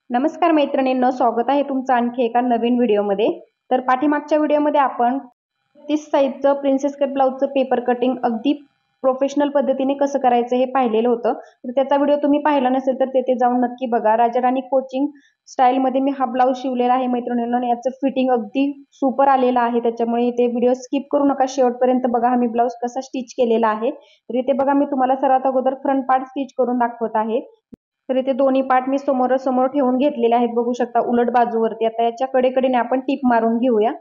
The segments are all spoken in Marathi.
नमस्कार मैत्रिणींनो, स्वागत आहे तुमचं आणखी एका नवीन व्हिडिओमध्ये। तर पाठीमागच्या व्हिडिओमध्ये आपण 30 साइजचं प्रिन्सेस कट ब्लाउजचं पेपर कटिंग अगदी प्रोफेशनल पद्धतीने कसं करायचं हे पाहिलेलं होतं। तर त्याचा व्हिडिओ तुम्ही पाहिला नसेल तर तेथे जाऊन नक्की बघा। राजाराणी कोचिंग स्टाईलमध्ये मी हा ब्लाउज शिवलेला आहे मैत्रिणींनो, आणि याचं फिटिंग अगदी सुपर आलेलं आहे। त्याच्यामुळे इथे व्हिडिओ स्किप करू नका, शेवटपर्यंत बघा। हा मी ब्लाउज कसा स्टिच केलेला आहे तर इथे बघा, मी तुम्हाला सर्वात अगोदर फ्रंट पार्ट स्टिच करून दाखवत आहे। तर इथे दोन्ही पार्ट मी समोरासमोर ठेवून घेतलेले आहेत, बघू शकता उलट बाजूवरती। आता याच्या कडेकडेने आपण टीप मारून घेऊया।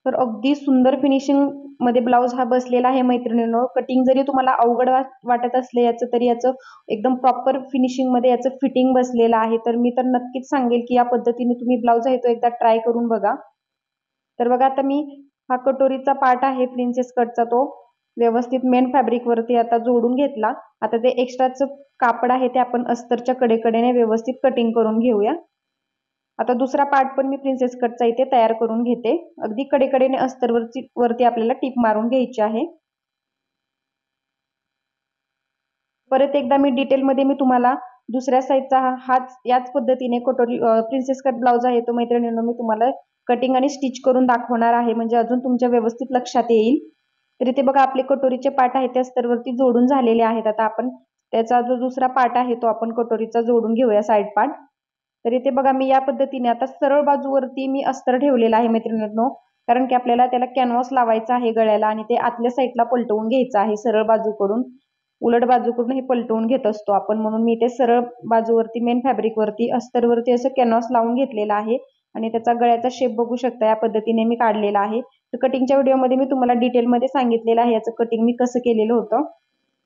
तर अगदी सुंदर फिनिशिंग मध्ये ब्लाउज हा बसलेला आहे मैत्रिणींनो। कटिंग जरी तुम्हाला अवघड वाटत असले याचं, तरी याचं एकदम प्रॉपर फिनिशिंग मध्ये याचं फिटिंग बसलेलं आहे। तर मी तर नक्कीच सांगेल की या पद्धतीने तुम्ही ब्लाउज आहे तो एकदा ट्राय करून बघा। तर बघा, आता मी हा कटोरीचा पार्ट आहे प्रिन्सेस कटचा, तो व्यवस्थित मेन फॅब्रिक वरती आता जोडून घेतला। आता ते एक्स्ट्राचं कापड आहे ते आपण अस्तरच्या कडेकडेने व्यवस्थित कटिंग करून घेऊया। आता दुसरा पार्ट पण मी प्रिन्सेस कटचा इथे तयार करून घेते। अगदी कडेकडेने अस्तर वरती आपल्याला टिप मारून घ्यायची आहे। परत एकदा मी डिटेल मध्ये मी तुम्हाला दुसऱ्या साइडचा याच पद्धतीने कटोरी प्रिन्सेस कट ब्लाउज आहे तो मैत्रिणींनो मी तुम्हाला कटिंग आणि स्टिच करून दाखवणार आहे, म्हणजे अजून तुमच्या व्यवस्थित लक्षात येईल। तर इथे बघा, आपले कटोरीचे पार्ट आहे ते अस्तरवरती जोडून झालेले आहेत। आता आपण त्याचा जो दुसरा पार्ट आहे तो आपण कटोरीचा जोडून घेऊया, साइड पार्ट। तर इथे बघा, मी या पद्धतीने आता सरळ बाजूवरती मी अस्तर ठेवलेला आहे मैत्रिणींनो, कारण की आपल्याला त्याला कॅनव्हास लावायचा आहे गळ्याला, आणि ते आतल्या साइडला पलटवून घ्यायचं आहे। सरळ बाजूकडून उलट बाजूकडून हे पलटवून घेत असतो आपण, म्हणून मी ते सरळ बाजूवरती मेन फॅब्रिक वरती अस्तरवरती असं कॅनव्हास लावून घेतलेला आहे। आणि त्याचा गळ्याचा शेप बघू शकता, या पद्धतीने मी काढलेला आहे। तर कटिंगच्या व्हिडिओमध्ये मी तुम्हाला डिटेलमध्ये सांगितलेलं आहे याचं कटिंग मी कसं केलेलं होतं।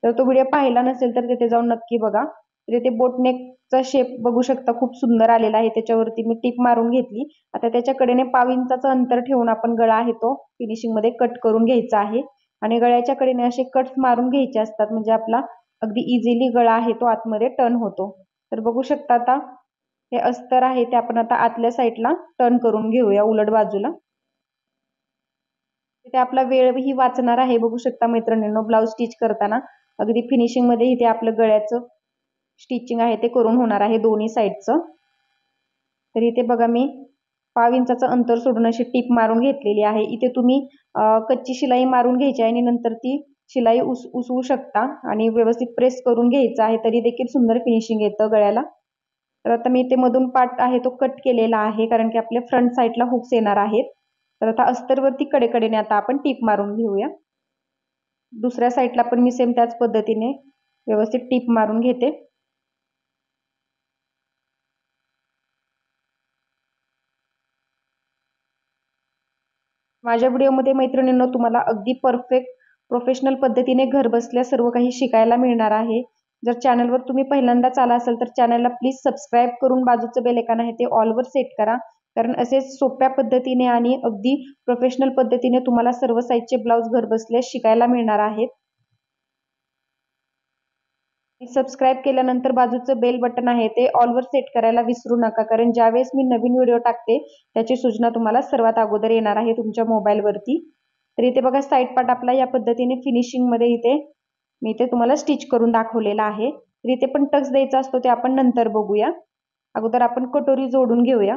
तर तो व्हिडिओ पाहिला नसेल तर तिथे जाऊन नक्की बघा। तर इथे बोटनेकचा शेप बघू शकता, खूप सुंदर आलेला आहे। त्याच्यावरती मी टिप मारून घेतली। आता त्याच्याकडेने 1.5 इंचाचं अंतर ठेवून आपण गळा आहे तो फिनिशिंग मध्ये कट करून घ्यायचा आहे। आणि गळ्याच्या कडेने असे कट्स मारून घ्यायचे असतात, म्हणजे आपला अगदी इझिली गळा आहे तो आतमध्ये टर्न होतो। तर बघू शकता, आता हे अस्तर आहे ते आपण आता आतल्या साइडला टर्न करून घेऊया उलट बाजूला। इथे आपला वेळही वाचणार आहे, बघू शकता मैत्रिणींनो। ब्लाउज स्टिच करताना अगदी फिनिशिंग मध्ये इथे आपलं गळ्याचं स्टिचिंग आहे ते करून होणार आहे दोन्ही साइडचं। तर इथे बघा, मी 1.5 इंचाचं अंतर सोडून अशी टीप मारून घेतलेली आहे। इथे तुम्ही कच्ची शिलाई मारून घ्यायची आहे आणि नंतर ती शिलाई उसवू शकता आणि व्यवस्थित प्रेस करून घ्यायचं आहे, तरी देखील सुंदर फिनिशिंग येतं गळ्याला। तर आता मी इथे मधून पार्ट आहे तो कट केलेला आहे, कारण की आपल्या फ्रंट साइडला हुक्स येणार आहेत। तर आता अस्तरवरती कडेकडेने आता आपण टीप मारून घेऊया। दुसऱ्या साइडला पण मी सेम त्याच पद्धतीने व्यवस्थित टीप मारून घेते। माझ्या व्हिडिओमध्ये मैत्रिणींनो तुम्हाला अगदी परफेक्ट प्रोफेशनल पद्धतीने घर बसल्या सर्व काही शिकायला मिळणार आहे। जर चॅनलवर तुम्ही पहिल्यांदाच आला असाल तर चॅनलला प्लीज सबस्क्राईब करून बाजूचं बेल आयकॉन आहे ते ऑल वर सेट करा, कारण असेच सोप्या पद्धतीने आणि अगदी प्रोफेशनल पद्धतीने तुम्हाला सर्व साइजचे ब्लाउज घर बसल्या शिकायला मिळणार आहेत। सबस्क्राईब केल्यानंतर बाजूचं बेल बटन आहे ते ऑल वर सेट करायला विसरू नका, कारण ज्यावेळेस मी नवीन व्हिडिओ टाकते त्याची सूचना तुम्हाला सर्वात अगोदर येणार आहे तुमच्या मोबाईल वरती। तर इथे बघा, साइड पार्ट आपला या पद्धतीने फिनिशिंग मध्ये इथे मी इथे तुम्हाला स्टिच करून दाखवलेला आहे। तर इथे पण टक्स द्यायचा असतो ते आपण नंतर बघूया, अगोदर आपण कटोरी जोडून घेऊया।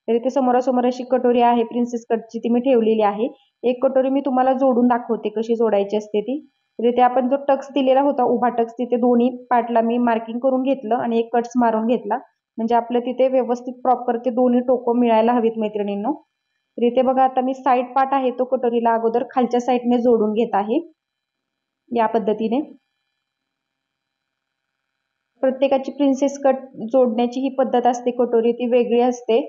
तर इथे समोरासमोर अशी कटोरी आहे प्रिन्सेस कटची, ती मी ठेवलेली आहे। एक कटोरी मी तुम्हाला जोडून दाखवते कशी जोडायची असते ती। तर इथे आपण जो टक्स दिलेला होता उभा टक्स, तिथे दोन्ही पार्टला मी मार्किंग करून घेतलं आणि एक कट्स मारून घेतला, म्हणजे आपलं तिथे व्यवस्थित प्रॉपर ते दोन्ही टोकं मिळायला हवीत मैत्रिणींनो। तर इथे बघा, आता मी साइड पार्ट आहे तो कटोरीला अगोदर खालच्या साइडने जोडून घेत आहे या पद्धतीने। प्रत्येकाची प्रिन्सेस कट जोडण्याची ही पद्धत असते, कटोरी ती वेगळी असते।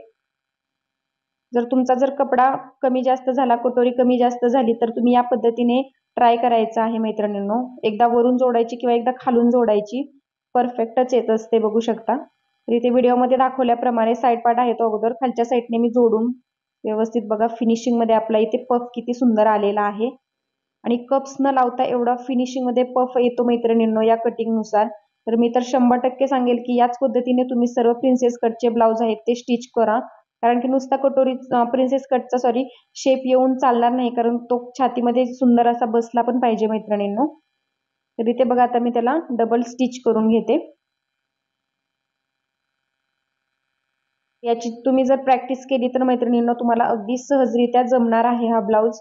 जर तुमचा कपडा कमी जास्त झाला, कटोरी कमी जास्त झाली, तर तुम्ही या पद्धतीने ट्राय करायचं आहे मैत्रिणींनो। एकदा वरून जोडायची किंवा एकदा खालून जोडायची, परफेक्टच येत असते, बघू शकता। तर इथे व्हिडिओमध्ये दाखवल्याप्रमाणे साइड पार्ट आहे तो अगोदर खालच्या साइडने मी जोडून व्यवस्थित बघा फिनिशिंग मध्ये आपला इथे पफ किती सुंदर आलेला आहे, आणि कप्स न लावता एवढा फिनिशिंग मध्ये पफ येतो मैत्रिणींनो या कटिंग नुसार। तर मी तर 100% सांगेल की याच पद्धतीने तुम्ही सर्व प्रिन्सेस कटचे ब्लाउज आहेत ते स्टिच करा, कारण की नुसता कटोरी प्रिन्सेस कटचा शेप येऊन चालणार नाही, कारण तो छातीमध्ये सुंदर असा बसला पण पाहिजे मैत्रिणींनो। तर इथे बघा, आता मी त्याला डबल स्टिच करून घेते। याची तुम्ही जर प्रॅक्टिस केली तर मैत्रिणींनो तुम्हाला अगदी सहजरित्या जमणार आहे हा ब्लाऊज।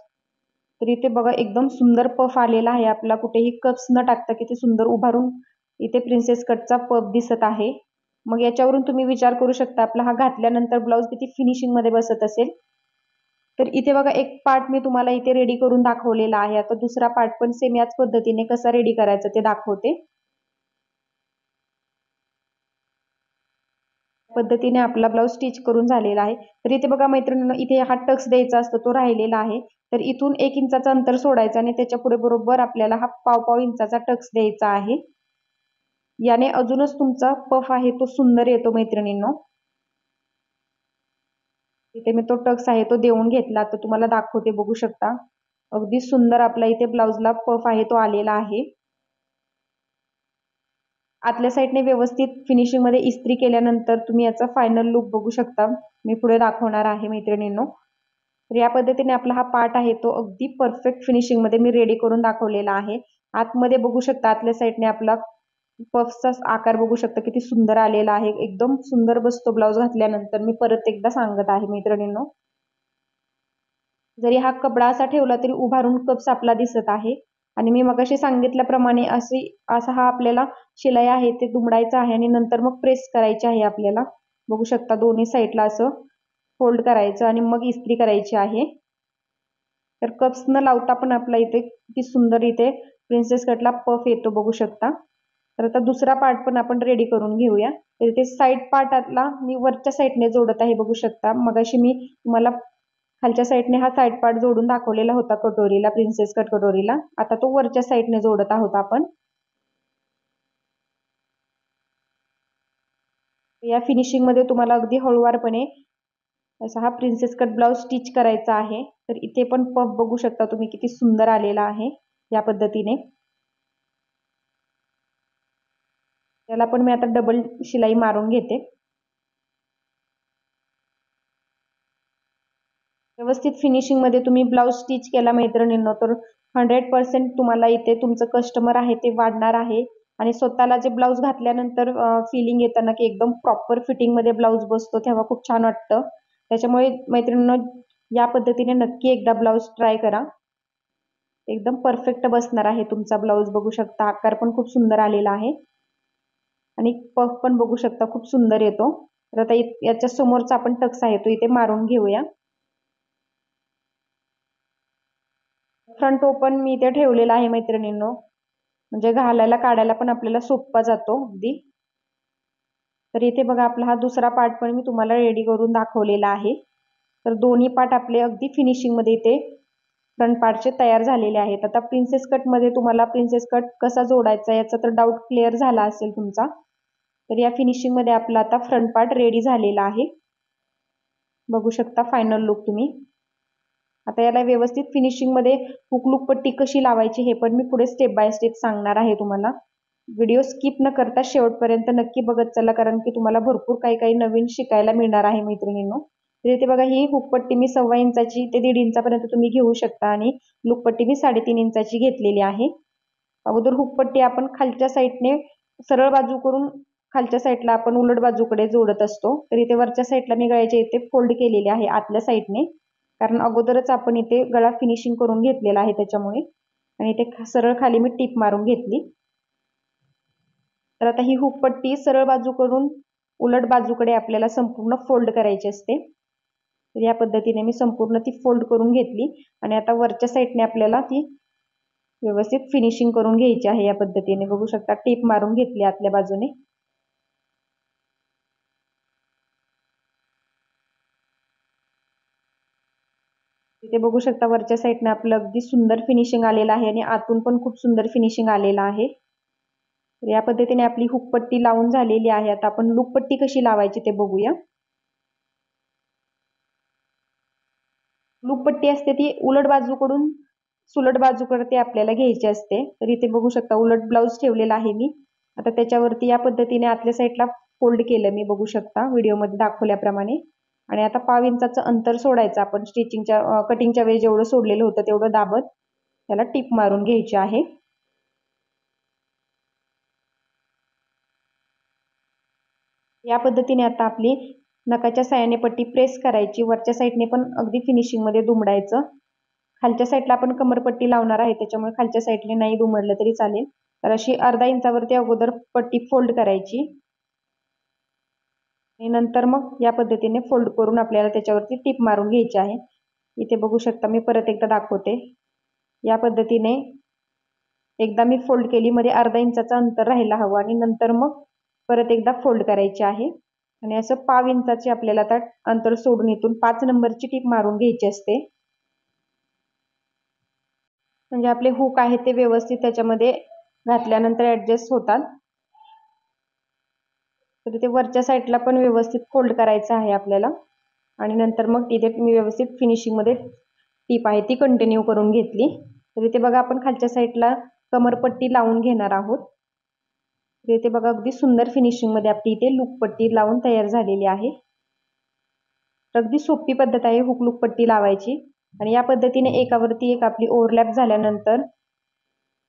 तर इथे बघा एकदम सुंदर पफ आलेला आहे आपला, कुठेही कप्स न टाकता किती सुंदर उभारून इथे प्रिन्सेस कटचा पफ दिसत आहे। मग याच्यावरून तुम्ही विचार करू शकता आपला हा घातल्यानंतर ब्लाऊज किती फिनिशिंग मध्ये बसत असेल। तर इथे बघा एक पार्ट मी तुम्हाला इथे रेडी करून दाखवलेला आहे। आता दुसरा पार्ट पण सेम याच पद्धतीने कसा रेडी करायचा ते दाखवते। पद्धतीने आपला ब्लाऊज स्टिच करून झालेला आहे। तर इथे बघा मैत्रिणींनो इथे हा टक्स द्यायचा असतो तो राहिलेला आहे। तर इथून 1 इंचाचं अंतर सोडायचं आणि त्याच्या पुढे बरोबर आपल्याला हा पाव इंचाचा टक्स द्यायचा आहे। याने अजूनच तुमचा पफ आहे तो सुंदर येतो मैत्रिणींनो। इथे मी तो टक्स आहे तो देऊन घेतला, तर तुम्हाला दाखवते बघू शकता। अगदी सुंदर आपला इथे ब्लाऊजला पफ आहे तो आलेला आहे। आतल्या साईडने व्यवस्थित फिनिशिंग मध्ये इस्त्री केल्यानंतर तुम्ही याचा फायनल लुक बघू शकता। मी पुढे दाखवणार आहे मैत्रिणींनो। तर या पद्धतीने आपला हा पार्ट आहे तो अगदी परफेक्ट फिनिशिंग मध्ये मी रेडी करून दाखवलेला आहे। आतमध्ये बघू शकता आतल्या साईडने आपला पफचा आकार बघू शकता किती सुंदर आलेला आहे। एकदम सुंदर बसतो ब्लाऊज घातल्यानंतर, मी परत एकदा सांगत आहे मैत्रिणींनो। जरी हा कपडा असा ठेवला तरी उभारून कप्स आपला दिसत आहे। आणि मी मगाशी सांगितल्याप्रमाणे असा हा आपल्याला शिलाई आहे ते दुमडायचं आहे आणि नंतर मग प्रेस करायची आहे आपल्याला। बघू शकता दोन्ही साईडला असं फोल्ड करायचं आणि मग इस्त्री करायची आहे। तर कप्स न लावता पण आपला इथे किती सुंदर इथे प्रिन्सेस कटला पफ येतो बघू शकता। तर आता दुसरा पार्ट पण आपण रेडी करून घेऊया। तर इथे साईड पार्टला मी वरच्या साईडने जोडत आहे बघू शकता। मगाशी मी तुम्हाला खालच्या साईडने हा साईड पार्ट जोडून दाखवलेला होता कटोरीला, प्रिन्सेस कट कटोरीला। आता तो वरच्या साईडने जोडत आहोत आपण। या फिनिशिंग मध्ये तुम्हाला अगदी हळूवारपणे असा हा प्रिन्सेस कट ब्लाउज स्टिच करायचा आहे। तर इथे पण पफ बघू शकता तुम्ही किती सुंदर आलेला आहे या पद्धतीने। त्याला पण मी आता डबल शिलाई मारून घेते। व्यवस्थित फिनिशिंग मध्ये तुम्ही ब्लाउज स्टिच केला मैत्रिणींनो तर 100% तुम्हाला इथे तुमचं कस्टमर आहे ते वाढणार आहे। आणि स्वतःला जे ब्लाऊज घातल्यानंतर फिलिंग येतं ना की एकदम प्रॉपर फिटिंग मध्ये ब्लाऊज बसतो तेव्हा खूप छान वाटतं। त्याच्यामुळे मैत्रिणींनो या पद्धतीने नक्की एकदा ब्लाऊज ट्राय करा। एकदम परफेक्ट बसणार आहे तुमचा ब्लाऊज बघू शकता, आकार पण खूप सुंदर आलेला आहे आणि पफ पण बघू शकता खूप सुंदर येतो। तर आता याच्या समोरचा आपण टक्स आहे तो इथे मारून घेऊया। फ्रंट ओपन मी इथे ठेवलेला आहे मैत्रिणींनो, म्हणजे घालायला काढायला पण आपल्याला सोपा जातो अगदी। तर इथे बघा आपला हा दुसरा पार्ट पण मी तुम्हाला रेडी करून दाखवलेला आहे। तर दोन्ही पार्ट आपले अगदी फिनिशिंग मध्ये इथे फ्रंट पार्टचे तयार झालेले आहेत। आता प्रिन्सेस कट मध्ये तुम्हाला प्रिन्सेस कट कसा जोडायचा याचा तर डाऊट क्लिअर झाला असेल तुमचा। तर या फिनिशिंग मध्ये आपला आता फ्रंट पार्ट रेडी झालेला आहे, बघू शकता फायनल लुक तुम्ही। आता याला व्यवस्थित फिनिशिंग मध्ये हुक लूप पट्टी कशी लावायची हे पण मी पुढे स्टेप बाय स्टेप सांगणार आहे तुम्हाला। व्हिडिओ स्किप न करता शेवटपर्यंत नक्की बघत चला, कारण की तुम्हाला भरपूर काही काही नवीन शिकायला मिळणार आहे मैत्रिणींनो। तर इथे बघा ही हुक पट्टी मी 1.25 इंचाची ते 1.5 इंचापर्यंत तुम्ही घेऊ शकता आणि लूप पट्टी मी 3.5 इंचाची घेतलेली आहे। अगोदर हुक पट्टी आपण खालच्या साईडने सरळ बाजू करून खालच्या साईडला आपण उलट बाजूकडे जोडत असतो। तर इथे वरच्या साईडला मी गळ्याच्या इथे फोल्ड केलेले आहे आतल्या साईडने, कारण अगोदरच आपण इथे गळा फिनिशिंग करून घेतलेला आहे त्याच्यामुळे। आणि इथे सरळ खाली मी टीप मारून घेतली। तर आता ही हुक पट्टी सरळ बाजू करून उलट बाजूकडे आपल्याला संपूर्ण फोल्ड करायची असते। तर या पद्धतीने मी संपूर्ण ती फोल्ड करून घेतली आणि आता वरच्या साईडने आपल्याला ती व्यवस्थित फिनिशिंग करून घ्यायची आहे। या पद्धतीने बघू शकता टीप मारून घेतली आतल्या बाजूने। इथे बघू शकता वरच्या साईडने आपलं अगदी सुंदर फिनिशिंग आलेलं आहे आणि आतून पण खूप सुंदर फिनिशिंग आलेलं आहे। तर या पद्धतीने आपली हुक पट्टी लावून झालेली आहे। आता आपण लूप पट्टी कशी लावायची ते बघूया। लूप पट्टी असते ती उलट बाजूकडून सुलट बाजूकडे ते आपल्याला घ्यायची असते। तर इथे बघू शकता उलट ब्लाऊज ठेवलेला आहे मी। आता त्याच्यावरती या पद्धतीने आतल्या साईडला फोल्ड केलं मी, बघू शकता व्हिडिओमध्ये दाखवल्याप्रमाणे। आणि आता 1.5 इंचाचं अंतर सोडायचं आपण स्टिचिंगच्या कटिंगच्या वेळी जेवढं सोडलेलं होतं तेवढं दाबत त्याला टिप मारून घ्यायची आहे। या पद्धतीने आता आपली नखाच्या साहाय्याने पट्टी प्रेस करायची, वरच्या साईडने पण अगदी फिनिशिंग मध्ये दुमडायचं. खालच्या साईडला आपण कमरपट्टी लावणार आहे, त्याच्यामुळे खालच्या साईडने नाही दुमडलं तरी चालेल. तर अशी अर्धा इंचावरती अगोदर पट्टी फोल्ड करायची आणि नंतर मग या पद्धतीने फोल्ड करून आपल्याला त्याच्यावरती टिप मारून घ्यायची आहे. इथे बघू शकता, मी परत एकदा दाखवते. या पद्धतीने एकदा मी फोल्ड केली, मध्ये अर्धा इंचाचं अंतर राहायला हवं आणि नंतर मग परत एकदा फोल्ड करायची आहे आणि असं पाव इंचाची आपल्याला आता अंतर सोडून इथून 5 नंबरची टिप मारून घ्यायची असते. म्हणजे आपले हुक आहे ते व्यवस्थित त्याच्यामध्ये घातल्यानंतर ऍडजस्ट होतात. तर ते वरच्या साईडला पण व्यवस्थित फोल्ड करायचं आहे आपल्याला आणि नंतर मग तिथे मी व्यवस्थित फिनिशिंग मध्ये टीप आहे ती कंटिन्यू करून घेतली. तर इथे बघा, आपण खालच्या साईडला कमरपट्टी लावून घेणार आहोत. तर इथे बघा, अगदी सुंदर फिनिशिंग मध्ये आपली इथे लूक पट्टी लावून तयार झालेली आहे. अगदी सोपी पद्धत आहे हुक लूक पट्टी लावायची आणि या पद्धतीने एकावरती एक आपली ओव्हरलॅप झाल्यानंतर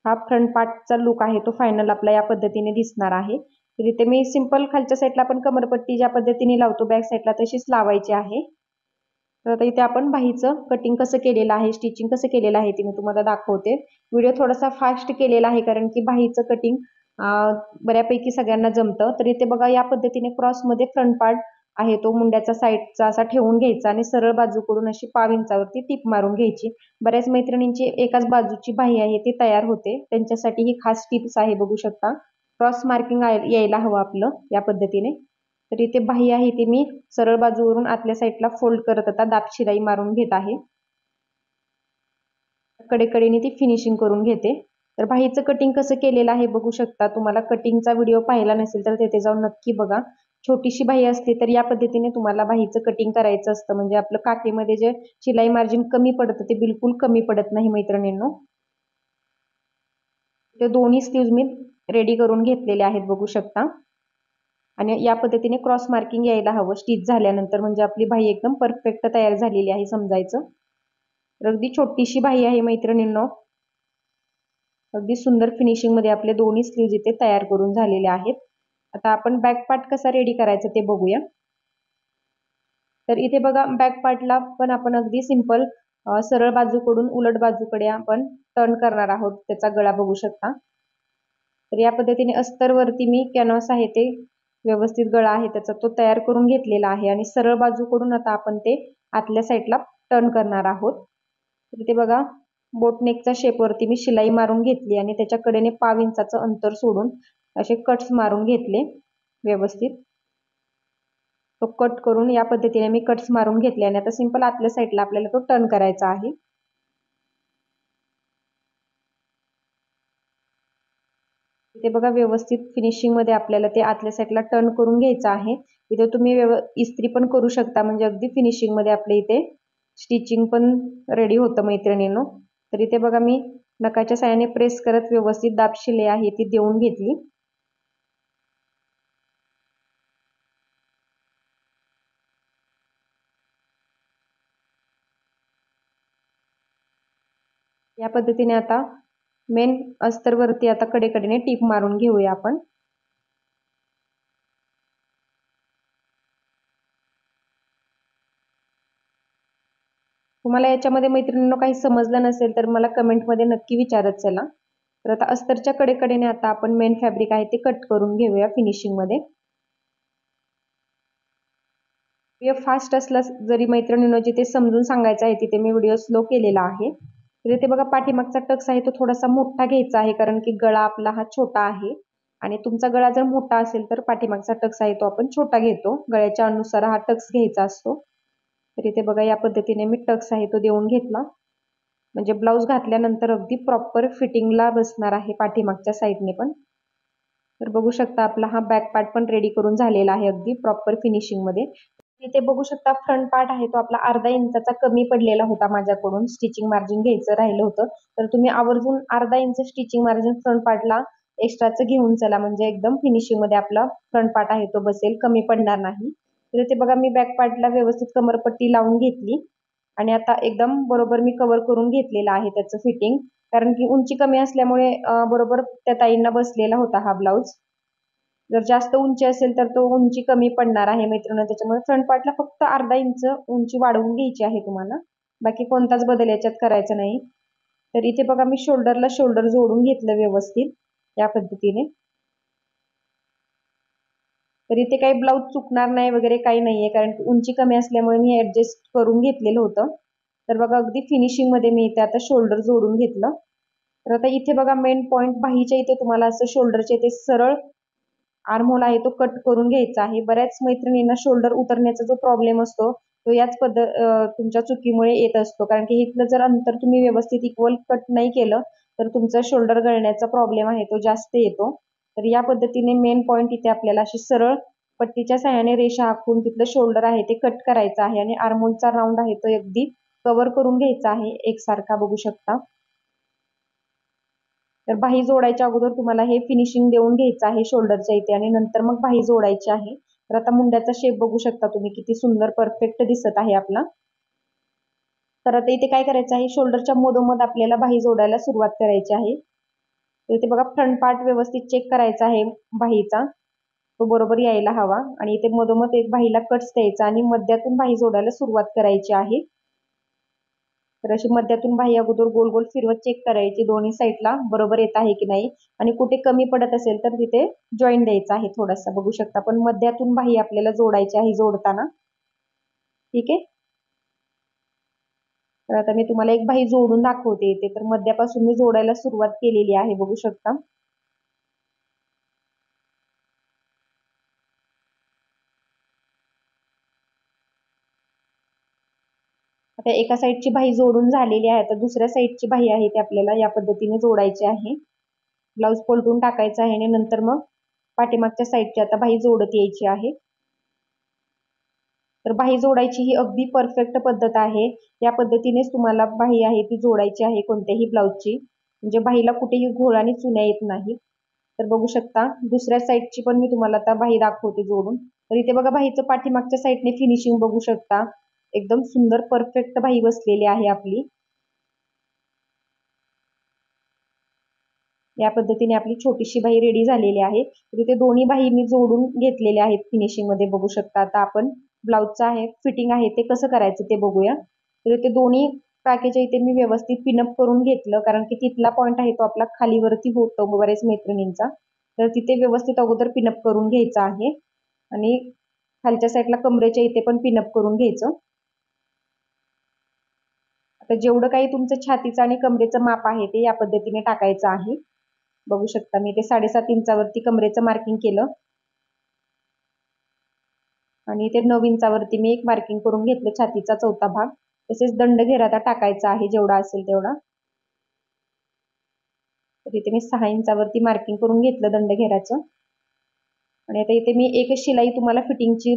हा फ्रंट पार्टचा लुक आहे तो फायनल आपला या पद्धतीने दिसणार आहे. तर इथे मी सिंपल खालच्या साईडला आपण कमरपट्टी ज्या पद्धतीने लावतो बॅक साईडला तशीच लावायची आहे. तर आता इथे आपण बाहीचं कटिंग कसं केलेलं आहे, स्टिचिंग कसं केलेलं आहे ते मी तुम्हाला दाखवते. व्हिडिओ थोडासा फास्ट केलेला आहे कारण की बाहीचं कटिंग बऱ्यापैकी सगळ्यांना जमतं. तर इथे बघा, या पद्धतीने क्रॉसमध्ये फ्रंट पार्ट आहे तो मुंड्याचा साईडचा असा ठेवून घ्यायचा आणि सरळ बाजूकडून अशी पाव इंचावरती टिप मारून घ्यायची. बऱ्याच मैत्रिणींची एकाच बाजूची बाही आहे ती तयार होते, त्यांच्यासाठी ही खास टिप्स आहे. बघू शकता, क्रॉस मार्किंग यायला हवं आपलं या पद्धतीने. तर इथे बाही आहे ती मी सरळ बाजूवरून आतल्या साईडला फोल्ड करत आता दाब शिलाई मारून घेत आहे. कडेकडेने ती फिनिशिंग करून घेते. तर बाहीचं कटिंग कसं केलेलं आहे बघू शकता. तुम्हाला कटिंगचा व्हिडिओ पाहिला नसेल तर तिथे जाऊन नक्की बघा. छोटीशी बाही असते तर या पद्धतीने तुम्हाला बाहीचं कटिंग करायचं असतं, म्हणजे आपलं काठीमध्ये जे शिलाई मार्जिन कमी पडतं ते बिलकुल कमी पडत नाही मैत्रिणींनो. ते दोन्ही स्लीव्ज मी रेडी करून घेतलेले आहेत बघू शकता आणि या पद्धतीने क्रॉस मार्किंग यायला हवं स्टिच झाल्यानंतर, म्हणजे आपली बाही एकदम परफेक्ट तयार झालेली आहे समजायचं. तर अगदी छोटीशी बाही आहे मैत्रिणींनो. अगदी सुंदर फिनिशिंग मध्ये आपले दोन्ही स्लीव्ज इथे तयार करून झालेले आहेत. आता आपण बॅक पार्ट कसा रेडी करायचा ते बघूया. तर इथे बघा, बॅक पार्टला पण आपण अगदी सिंपल सरळ बाजूकडून उलट बाजूकडे आपण टर्न करणार आहोत. त्याचा गळा बघू शकता. तर या पद्धतीने अस्तरवरती मी कॅनव्हास आहे ते व्यवस्थित गळा आहे त्याचा तो तयार करून घेतलेला आहे आणि सरळ बाजूकडून आता आपण ते आतल्या साईडला टर्न करणार आहोत. तर इथे बघा, बोटनेकचा शेपवरती मी शिलाई मारून घेतली आणि त्याच्या कडेने पाव इंचाचं अंतर सोडून असे कट्स मारून घेतले व्यवस्थित. तो कट करून या पद्धतीने मी कट्स मारून घेतले आणि आता सिंपल आतल्या साईडला आपल्याला तो टर्न करायचा आहे. इथे बघा, व्यवस्थित फिनिशिंग मध्ये आपल्याला ते आतल्या साईडला टर्न करून घ्यायचं आहे. इथे तुम्ही इस्त्री पण करू शकता, म्हणजे अगदी फिनिशिंग मध्ये आपल्या इथे स्टिचिंग पण रेडी होतं मैत्रिणींनो. तर इथे बघा, मी नखाच्या साहाय्याने प्रेस करत व्यवस्थित दाब शिलाई आहे ती देऊन घेतली. या पद्धतीने आता मेन अस्तरवरती आता कडेकडेने टीप मारून घेऊया आपण. तुम्हाला याच्यामध्ये मैत्रिणींनो काही समजलं नसेल तर मला कमेंटमध्ये नक्की विचारत चला. तर आता अस्तरच्या कडेकडेने आता आपण मेन फॅब्रिक आहे ते कट करून घेऊया फिनिशिंग मध्ये. फास्ट असला जरी मैत्रिणींनो जिथे समजून सांगायचं आहे तिथे मी व्हिडिओ स्लो केलेला आहे. तर इथे बघा, पाठीमागचा टक्स आहे तो थोडासा मोठा घ्यायचा आहे कारण की गळा आपला हा छोटा आहे आणि तुमचा गळा जर मोठा असेल तर पाठीमागचा टक्स आहे तो आपण छोटा घेतो. गळ्याच्या अनुसार हा टक्स घ्यायचा असतो. तर इथे बघा, या पद्धतीने मी टक्स आहे तो देऊन घेतला, म्हणजे ब्लाऊज घातल्यानंतर अगदी प्रॉपर फिटिंगला बसणार आहे पाठीमागच्या साईडने पण. तर बघू शकता, आपला हा बॅक पार्ट पण रेडी करून झालेला आहे अगदी प्रॉपर फिनिशिंग मध्ये. इथे बघू शकता, फ्रंट पार्ट आहे तो आपला अर्धा इंचाचा कमी पडलेला होता माझ्याकडून, स्टिचिंग मार्जिन घ्यायचं राहिलं होतं. तर तुम्ही आवर्जून अर्धा इंच स्टिचिंग मार्जिन फ्रंट पार्टला एक्स्ट्राचं घेऊन चला, म्हणजे एकदम फिनिशिंग मध्ये आपला फ्रंट पार्ट आहे तो बसेल, कमी पडणार नाही. तर इथे बघा, मी बॅक पार्टला व्यवस्थित कमरपट्टी लावून घेतली आणि आता एकदम बरोबर मी कव्हर करून घेतलेलं आहे त्याचं फिटिंग, कारण की उंची कमी असल्यामुळे बरोबर त्या ताईंना बसलेला होता हा ब्लाऊज. जर जास्त उंची असेल तर तो उंची कमी पडणार आहे मैत्रिणी, त्याच्यामुळे फ्रंट पार्टला फक्त अर्धा इंच उंची वाढवून घ्यायची आहे तुम्हाला, बाकी कोणताच बदल याच्यात करायचा नाही. तर इथे बघा मी शोल्डरला शोल्डर जोडून घेतलं व्यवस्थित या पद्धतीने. तर इथे काही ब्लाऊज चुकणार नाही वगैरे काही नाहीये, कारण की उंची कमी असल्यामुळे मी ऍडजस्ट करून घेतलेलं होतं. तर बघा अगदी फिनिशिंग मध्ये मी इथे आता शोल्डर जोडून घेतलं. तर आता इथे बघा मेन पॉइंट बाहीच्या इथे तुम्हाला असं शोल्डरच्या इथे सरळ आर्महोल आहे तो कट करून घ्यायचा आहे. बऱ्याच मैत्रिणींना शोल्डर उतरण्याचा जो प्रॉब्लेम असतो तो याच तुमच्या चुकीमुळे येत असतो, कारण की इथलं जर अंतर तुम्ही व्यवस्थित इक्वल कट नाही केलं तर तुमचा शोल्डर गळण्याचा प्रॉब्लेम आहे तो जास्त येतो. तर या पद्धतीने मेन पॉइंट इथे आपल्याला अशी सरळ पट्टीच्या सहाय्याने रेषा आखून तिथलं शोल्डर आहे ते कट करायचं आहे आणि आर्महोलचा राऊंड आहे तो अगदी कव्हर करून घ्यायचा आहे एकसारखा, बघू शकता. तर बाही जोडायच्या अगोदर तुम्हाला हे फिनिशिंग देऊन घ्यायचं आहे शोल्डरच्या इथे आणि नंतर मग बाही जोडायची आहे. तर आता मुंड्याचा शेप बघू शकता तुम्ही किती सुंदर परफेक्ट दिसत आहे आपला. तर आता इथे काय करायचं आहे, शोल्डरच्या मधोमध आपल्याला बाही जोडायला सुरुवात करायची आहे. तर इथे बघा फ्रंट पार्ट व्यवस्थित चेक करायचा आहे बाहीचा, तो बरोबर यायला हवा आणि इथे मधोमध एक बाहीला कट्स द्यायचा आणि मध्यातून बाही जोडायला सुरुवात करायची आहे. तर अशी मध्यातून बाही अगोदर गोल गोल फिरवत चेक करायची दोन्ही साईडला बरोबर येत आहे की नाही, आणि कुठे कमी पडत असेल तर तिथे जॉईन द्यायचा आहे थोडासा, बघू शकता. पण मध्यातून बाही आपल्याला जोडायची आहे जोडताना, ठीक आहे. तर आता मी तुम्हाला एक बाही जोडून दाखवते इथे. तर मध्यापासून मी जोडायला सुरुवात केलेली आहे, बघू शकता. आता एका साईडची बाही जोडून झालेली आहे, तर दुसऱ्या साईडची बाही आहे ती आपल्याला या पद्धतीने जोडायची आहे. ब्लाऊज पलटून टाकायचा आहे आणि नंतर मग पाठीमागच्या साईडची आता बाही जोडत यायची आहे. तर बाही जोडायची ही अगदी परफेक्ट पद्धत आहे. या पद्धतीनेच तुम्हाला बाही आहे ती जोडायची आहे कोणत्याही ब्लाऊजची, म्हणजे बाहीला कुठेही घोळ आणि चुन्या येत नाही. तर बघू शकता दुसऱ्या साईडची पण मी तुम्हाला आता बाही दाखवते जोडून. तर इथे बघा बाहीचं पाठीमागच्या साईडने फिनिशिंग बघू शकता, एकदम सुंदर परफेक्ट बाही बसलेली आहे आपली. या पद्धतीने आपली छोटीशी बाही रेडी झालेली आहे. तर इथे दोन्ही बाही मी जोडून घेतलेल्या आहेत फिनिशिंग मध्ये, बघू शकता. आता आपण ब्लाऊजचं आहे फिटिंग आहे ते कसं करायचं ते बघूया. तर इथे दोन्ही टाकेच्या इथे मी व्यवस्थित पिनअप करून घेतलं, कारण की तिथला पॉईंट आहे तो आपला खालीवरती होतो बरेच मैत्रिणींचा. तर तिथे व्यवस्थित अगोदर पिनअप करून घ्यायचं आहे आणि खालच्या साईडला कमरेच्या इथे पण पिनअप करून घ्यायचं. आता जेवढं काही तुमचं छातीचं आणि कमरेचं माप आहे ते या पद्धतीने टाकायचं आहे. बघू शकता मी ते 7.5 इंचावरती कमरेचं मार्किंग केलं आणि ते 9 इंचावरती मी एक मार्किंग करून घेतलं छातीचा चौथा भाग. तसेच दंडघेर आता टाकायचा आहे जेवढा असेल तेवढा. तर इथे मी 6 इंचावरती मार्किंग करून घेतलं दंडघेराचं आणि आता इथे मी एकच शिलाई तुम्हाला फिटिंगची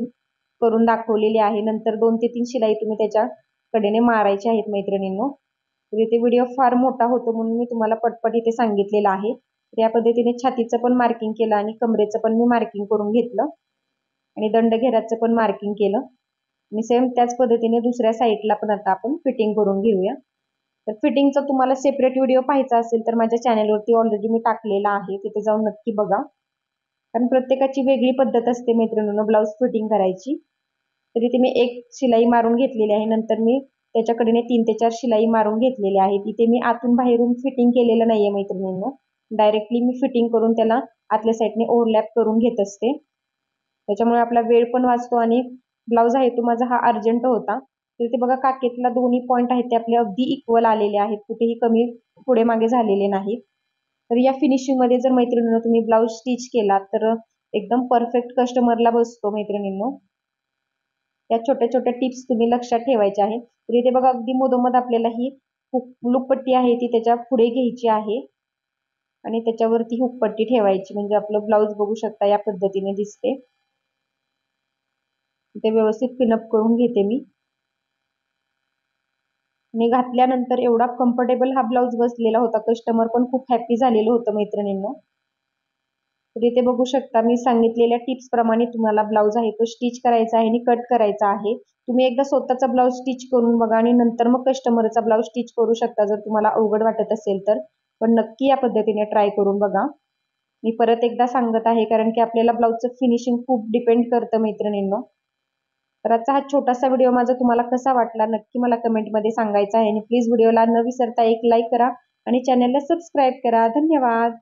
करून दाखवलेली आहे. नंतर 2 ते 3 शिलाई तुम्ही त्याच्या कडेने मारायची आहेत मैत्रिणींनो. तर इथे व्हिडिओ फार मोठा होतो म्हणून मी तुम्हाला पटपट इथे सांगितलेलं आहे. तर या पद्धतीने छातीचं पण मार्किंग केलं आणि कमरेचं पण मी मार्किंग करून घेतलं आणि दंडघेराचं पण मार्किंग केलं आणि सेम त्याच पद्धतीने दुसऱ्या साईडला पण आता आपण फिटिंग करून घेऊया. तर फिटिंगचा तुम्हाला सेपरेट व्हिडिओ पाहायचा असेल तर माझ्या चॅनलवरती ऑलरेडी मी टाकलेला आहे, तिथे जाऊन नक्की बघा, कारण प्रत्येकाची वेगळी पद्धत असते मैत्रिणींनो ब्लाऊज फिटिंग करायची. तर इथे मी एक शिलाई मारून घेतलेली आहे, नंतर मी त्याच्याकडे 3 ते 4 शिलाई मारून घेतलेली आहे. इथे मी आतून बाहेरून फिटिंग केलेलं नाहीये मैत्रिणींनो, डायरेक्टली मी फिटिंग करून त्याला आतल्या साईडने ओव्हरलॅप करून घेत असते. त्याच्यामुळे आपला वेळ पण वाचतो आणि ब्लाऊज आहे तो माझा हा अर्जंट होता. तर इथे बघा काकेतला दोन्ही पॉईंट आहेत ते आपले अगदी इक्वल आलेले आहेत, कुठेही कमी पुढे मागे झालेले नाहीत. तर या फिनिशिंग मध्ये जर मैत्रिणींनो तुम्ही ब्लाऊज स्टिच केला तर एकदम परफेक्ट कस्टमरला बसतो मैत्रिणींनो. या छोट्या छोट्या टिप्स तुम्ही लक्षात ठेवायच्या आहेत. तर इथे बघा अगदी मधोमध आपल्याला ही लुकपट्टी आहे ती त्याच्या पुढे घ्यायची आहे आणि त्याच्यावरती हुकपट्टी ठेवायची, म्हणजे आपलं ब्लाऊज बघू शकता या पद्धतीने दिसते. ते व्यवस्थित पिनअप करून घेते मी आणि घातल्यानंतर एवढा कम्फर्टेबल हा ब्लाऊज बसलेला होता, कस्टमर पण खूप हॅपी झालेलं होतं मैत्रिणींनो. तर इथे बघू शकता मी सांगितलेल्या टिप्स प्रमाणे तुम्हाला ब्लाऊज आहे तो स्टिच करायचा आहे आणि कट करायचा आहे. तुम्ही एकदा स्वतःचा ब्लाऊज स्टिच करून बघा आणि नंतर मग कस्टमरचा ब्लाऊज स्टिच करू शकता जर तुम्हाला अवघड वाटत असेल तर, पण नक्की या पद्धतीने ट्राय करून बघा. मी परत एकदा सांगत आहे, कारण की आपल्याला ब्लाऊजचं फिनिशिंग खूप डिपेंड करतं मैत्रिणींनो. तर आजचा हा छोटासा व्हिडिओ माझा तुम्हाला कसा वाटला नक्की मला कमेंटमध्ये सांगायचं आहे आणि प्लीज व्हिडिओला न विसरता एक लाईक करा आणि चॅनलला सबस्क्राईब करा. धन्यवाद.